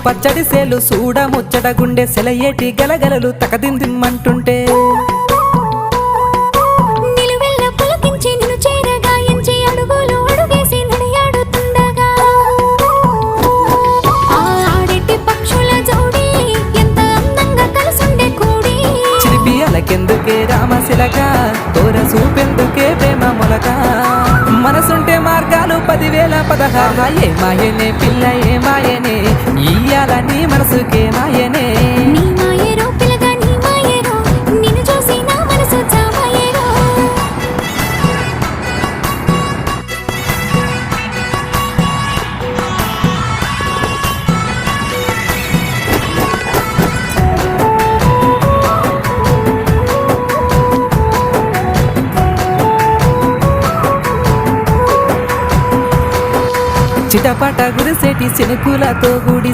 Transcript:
పచ్చడి సేలు సూడ ముచ్చట గుండె సెలయేటి గలగలలు తకదిందిమ్మంటుంటే నిలువెల్ల పులకించి నిన్ను చేరగాయించి అడుగులు అడుగేసి నడియాడుతుండగా ఆడెట్టి పక్షుల జోడి ఎంత అందంగా కలుసుండే కూడి చిలిపి అలకెందుకే రామశిలక తోర సూపెందుకే ప్రేమ మొలక మనసుంటే మార్గాలు 10,016 ఏ మాయనే పిల్ల ఏ మాయనే ఇయ్యాల నీ మనసుకే మాయనే నీ మాయేరో పిల్లగా నీ మాయేరో నిన్ను చూసి నా మనసు చామాయేరో చిటపట గురిసేటి చినుకులతో గుడి